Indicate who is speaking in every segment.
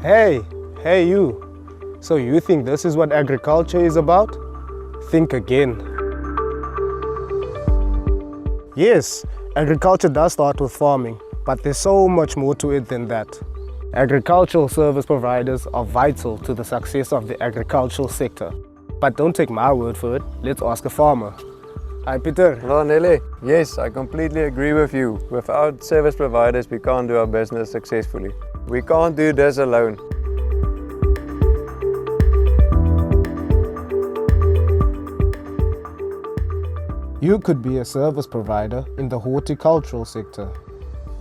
Speaker 1: Hey you. So you think this is what agriculture is about? Think again. Yes, agriculture does start with farming, but there's so much more to it than that. Agricultural service providers are vital to the success of the agricultural sector. But don't take my word for it, let's ask a farmer. Hi Peter.
Speaker 2: Hello Nele. Yes, I completely agree with you. Without service providers, we can't do our business successfully. We can't do this alone.
Speaker 1: You could be a service provider in the horticultural sector.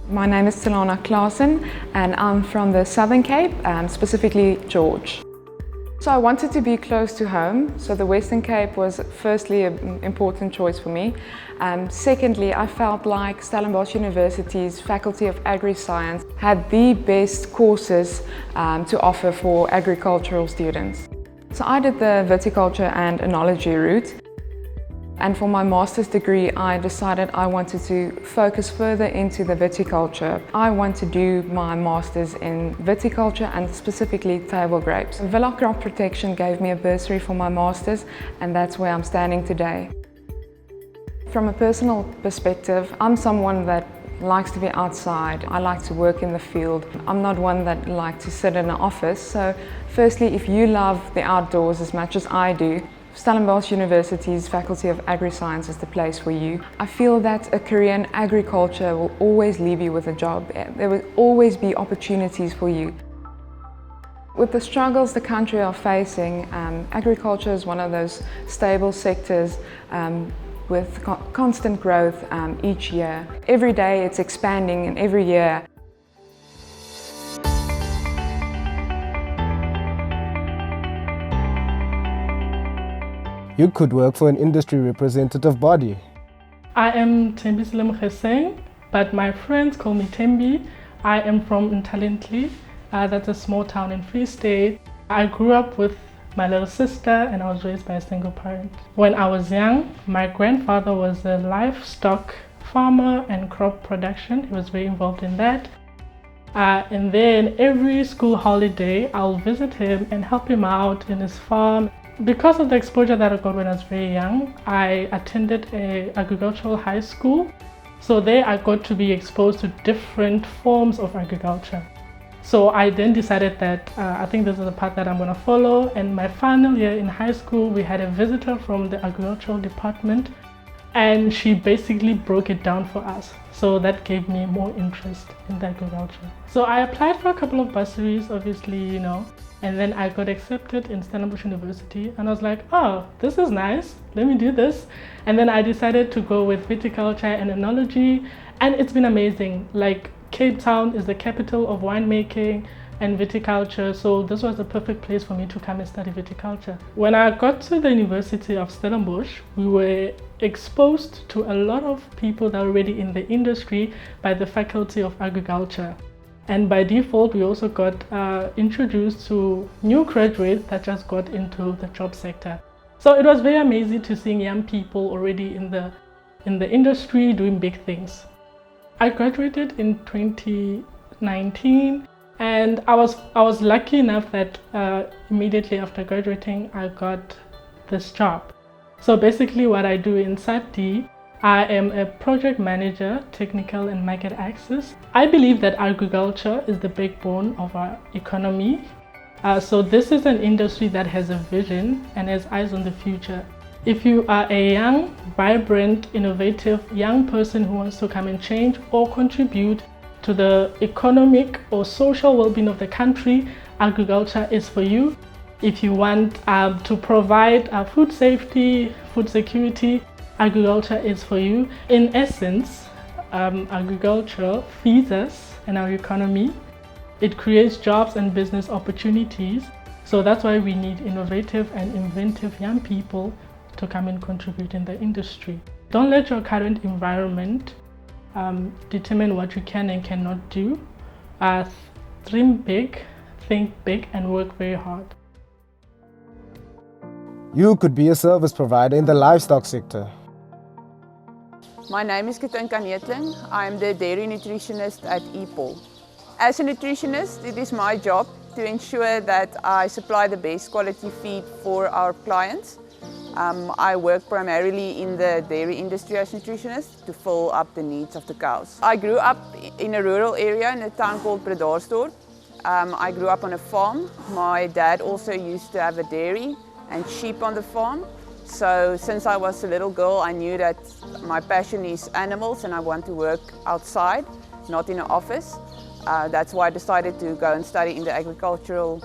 Speaker 3: My name is Tilana Klaasen and I'm from the Southern Cape, specifically George. So I wanted to be close to home, so the Western Cape was firstly an important choice for me. Secondly, I felt like Stellenbosch University's Faculty of AgriSciences had the best courses to offer for agricultural students. So I did the viticulture and enology route. And for my master's degree, I decided I wanted to focus further into the viticulture. I want to do my master's in viticulture and specifically table grapes. Villa Crop Protection gave me a bursary for my master's, and that's where I'm standing today. From a personal perspective, I'm someone that likes to be outside. I like to work in the field. I'm not one that likes to sit in an office. So firstly, if you love the outdoors as much as I do, Stellenbosch University's Faculty of AgriSciences is the place for you. I feel that a career in agriculture will always leave you with a job. There will always be opportunities for you. With the struggles the country are facing, agriculture is one of those stable sectors with constant growth each year. Every day it's expanding, and every year
Speaker 1: you could work for an industry representative body.
Speaker 4: I am Tembi Selim Hussein, but my friends call me Tembi. I am from Ntalentli, that's a small town in Free State. I grew up with my little sister and I was raised by a single parent. When I was young, my grandfather was a livestock farmer and crop production. He was very involved in that. And then every school holiday, I'll visit him and help him out in his farm. Because of the exposure that I got when I was very young, I attended an agricultural high school. So there I got to be exposed to different forms of agriculture. So I then decided that I think this is the path that I'm going to follow. And my final year in high school, we had a visitor from the agricultural department, and she basically broke it down for us. So that gave me more interest in the agriculture. So I applied for a couple of bursaries, obviously, and then I got accepted in Stellenbosch University, and I was like, oh, this is nice, let me do this. And then I decided to go with viticulture and enology, and it's been amazing. Like, Cape Town is the capital of winemaking and viticulture, so this was the perfect place for me to come and study viticulture. When I got to the University of Stellenbosch, we were exposed to a lot of people that were already in the industry by the Faculty of Agriculture. And by default, we also got introduced to new graduates that just got into the job sector. So it was very amazing to see young people already in the industry doing big things. I graduated in 2019, and I was lucky enough that immediately after graduating, I got this job. So basically what I do in SAPD, I am a project manager, technical and market access. I believe that agriculture is the backbone of our economy. So this is an industry that has a vision and has eyes on the future. If you are a young, vibrant, innovative young person who wants to come and change or contribute to the economic or social well-being of the country, agriculture is for you. If you want to provide food safety, food security, agriculture is for you. In essence, agriculture feeds us and our economy. It creates jobs and business opportunities. So that's why we need innovative and inventive young people to come and contribute in the industry. Don't let your current environment determine what you can and cannot do. Dream big, think big, and work very hard.
Speaker 1: You could be a service provider in the livestock sector.
Speaker 5: My name is Katinka Neetling. I am the dairy nutritionist at EPOL. As a nutritionist, it is my job to ensure that I supply the best quality feed for our clients. I work primarily in the dairy industry as nutritionist to fill up the needs of the cows. I grew up in a rural area in a town called Bredasdorp. I grew up on a farm. My dad also used to have a dairy and sheep on the farm. So since I was a little girl, I knew that my passion is animals and I want to work outside, not in an office. That's why I decided to go and study in the agricultural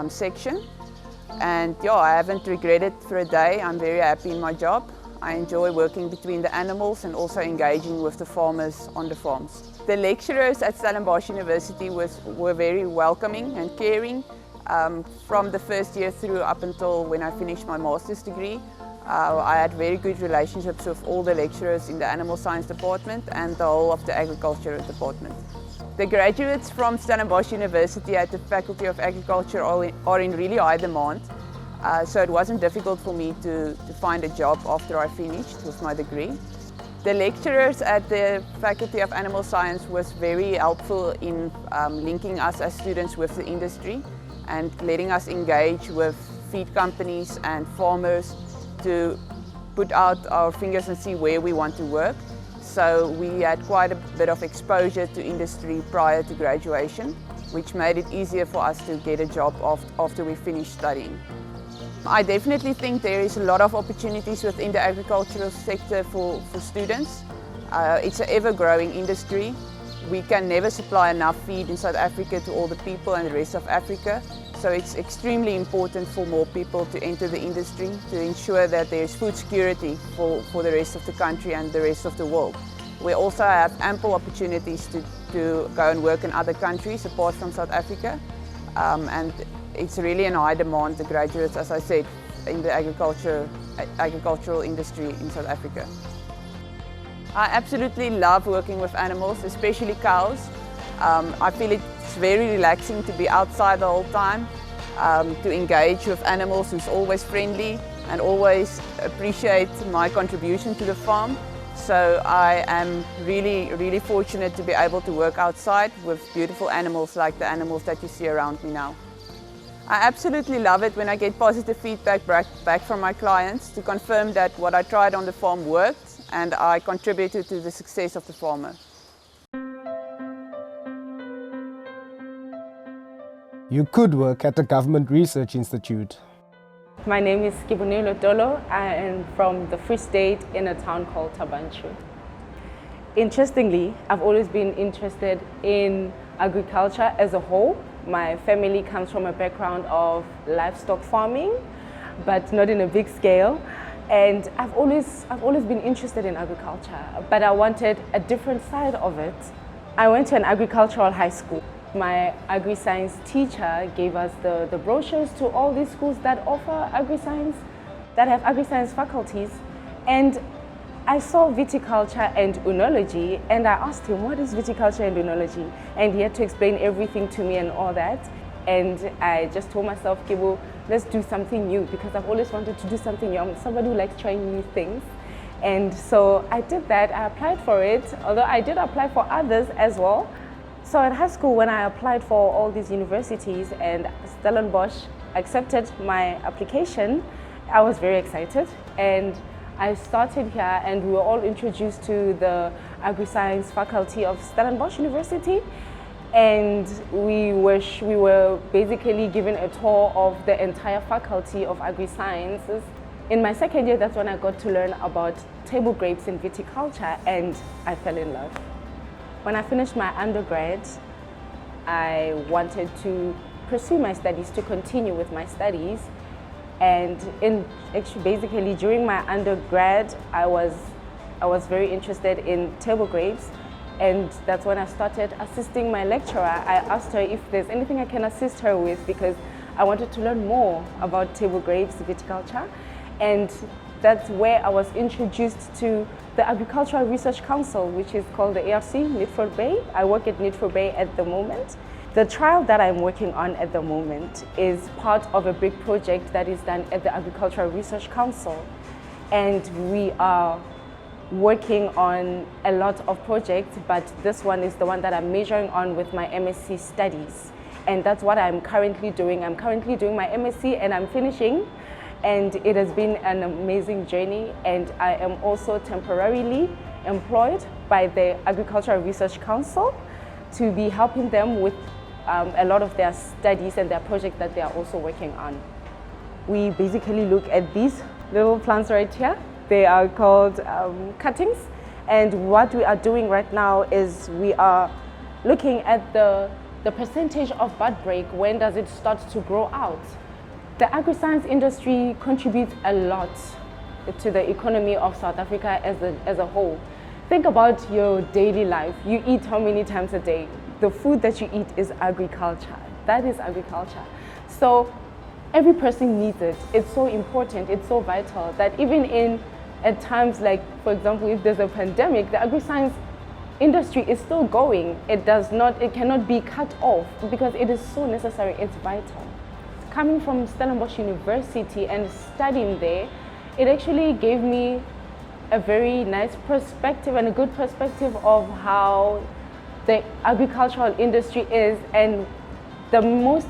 Speaker 5: section. And yeah, I haven't regretted for a day. I'm very happy in my job. I enjoy working between the animals and also engaging with the farmers on the farms. The lecturers at Stellenbosch University were very welcoming and caring. From the first year through up until when I finished my master's degree, I had very good relationships with all the lecturers in the animal science department and the whole of the agriculture department. The graduates from Stellenbosch University at the Faculty of Agriculture are in really high demand, so it wasn't difficult for me to find a job after I finished with my degree. The lecturers at the Faculty of Animal Science was very helpful in linking us as students with the industry and letting us engage with feed companies and farmers to put out our fingers and see where we want to work. So we had quite a bit of exposure to industry prior to graduation, which made it easier for us to get a job after we finished studying. I definitely think there is a lot of opportunities within the agricultural sector for students. It's an ever-growing industry. We can never supply enough feed in South Africa to all the people and the rest of Africa. So it's extremely important for more people to enter the industry to ensure that there's food security for the rest of the country and the rest of the world. We also have ample opportunities to go and work in other countries apart from South Africa. And it's really in high demand, the graduates, as I said, in the agricultural industry in South Africa. I absolutely love working with animals, especially cows. I feel it's very relaxing to be outside the whole time, to engage with animals who's always friendly and always appreciate my contribution to the farm. So I am really, really fortunate to be able to work outside with beautiful animals like the animals that you see around me now. I absolutely love it when I get positive feedback back from my clients to confirm that what I tried on the farm worked and I contributed to the success of the farmer.
Speaker 1: You could work at a government research institute.
Speaker 6: My name is Kibunelo Dolo. I am from the Free State in a town called Tabanchu. Interestingly, I've always been interested in agriculture as a whole. My family comes from a background of livestock farming, but not in a big scale. And I've always been interested in agriculture, but I wanted a different side of it. I went to an agricultural high school. My agri-science teacher gave us the brochures to all these schools that offer agri-science, that have agri-science faculties. And I saw viticulture and oenology, and I asked him, what is viticulture and oenology? And he had to explain everything to me and all that. And I just told myself, Kibu, let's do something new, because I've always wanted to do something new. I'm somebody who likes trying new things. And so I did that. I applied for it, although I did apply for others as well. So at high school, when I applied for all these universities and Stellenbosch accepted my application, I was very excited. And I started here and we were all introduced to the AgriScience faculty of Stellenbosch University. And we were basically given a tour of the entire faculty of AgriSciences. In my second year, that's when I got to learn about table grapes in viticulture, and I fell in love. When I finished my undergrad, I wanted to pursue my studies, to continue with my studies. And basically during my undergrad, I was very interested in table grapes. And that's when I started assisting my lecturer. I asked her if there's anything I can assist her with, because I wanted to learn more about table grapes, viticulture. And that's where I was introduced to the Agricultural Research Council, which is called the ARC, Nitford Bay. I work at Nitford Bay at the moment. The trial that I'm working on at the moment is part of a big project that is done at the Agricultural Research Council. And we are working on a lot of projects, but this one is the one that I'm majoring on with my MSc studies. And that's what I'm currently doing. I'm currently doing my MSc and I'm finishing. And it has been an amazing journey. And I am also temporarily employed by the Agricultural Research Council to be helping them with a lot of their studies and their projects that they are also working on. We basically look at these little plants right here. They are called cuttings. And what we are doing right now is we are looking at the percentage of bud break. When does it start to grow out? The agri-science industry contributes a lot to the economy of South Africa as a whole. Think about your daily life. You eat how many times a day? The food that you eat is agriculture. That is agriculture. So every person needs it. It's so important, it's so vital that even at times like, for example, if there's a pandemic, the agri-science industry is still going. It cannot be cut off because it is so necessary, it's vital. Coming from Stellenbosch University and studying there, it actually gave me a very nice perspective and a good perspective of how the agricultural industry is. And the most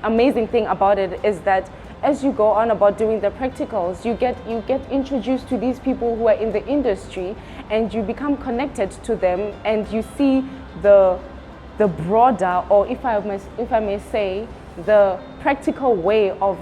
Speaker 6: amazing thing about it is that as you go on about doing the practicals, you get introduced to these people who are in the industry, and you become connected to them, and you see the broader, or if I may say, the practical way of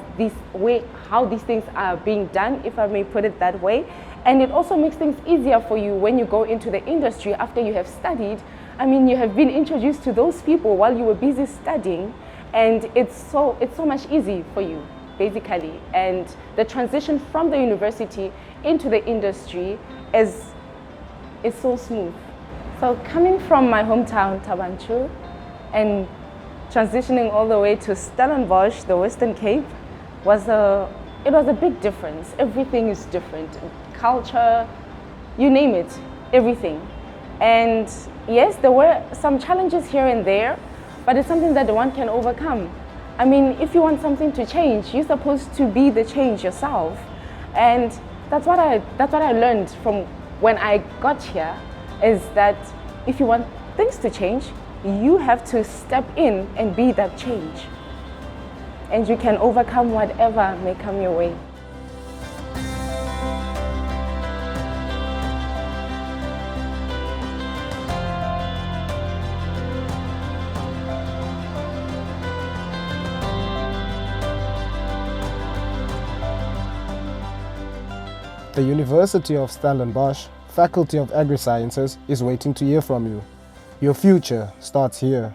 Speaker 6: how these things are being done, if I may put it that way. And it also makes things easier for you when you go into the industry after you have studied. I mean, you have been introduced to those people while you were busy studying, and it's so much easy for you, basically. And the transition from the university into the industry is so smooth. So coming from my hometown, Tabanchu, and transitioning all the way to Stellenbosch, the Western Cape, was a big difference. Everything is different. Culture, you name it, everything. And yes, there were some challenges here and there, but it's something that one can overcome. I mean, if you want something to change, you're supposed to be the change yourself. And that's what I learned from when I got here, is that if you want things to change, you have to step in and be that change. And you can overcome whatever may come your way.
Speaker 1: The University of Stellenbosch, Faculty of AgriSciences, is waiting to hear from you. Your future starts here.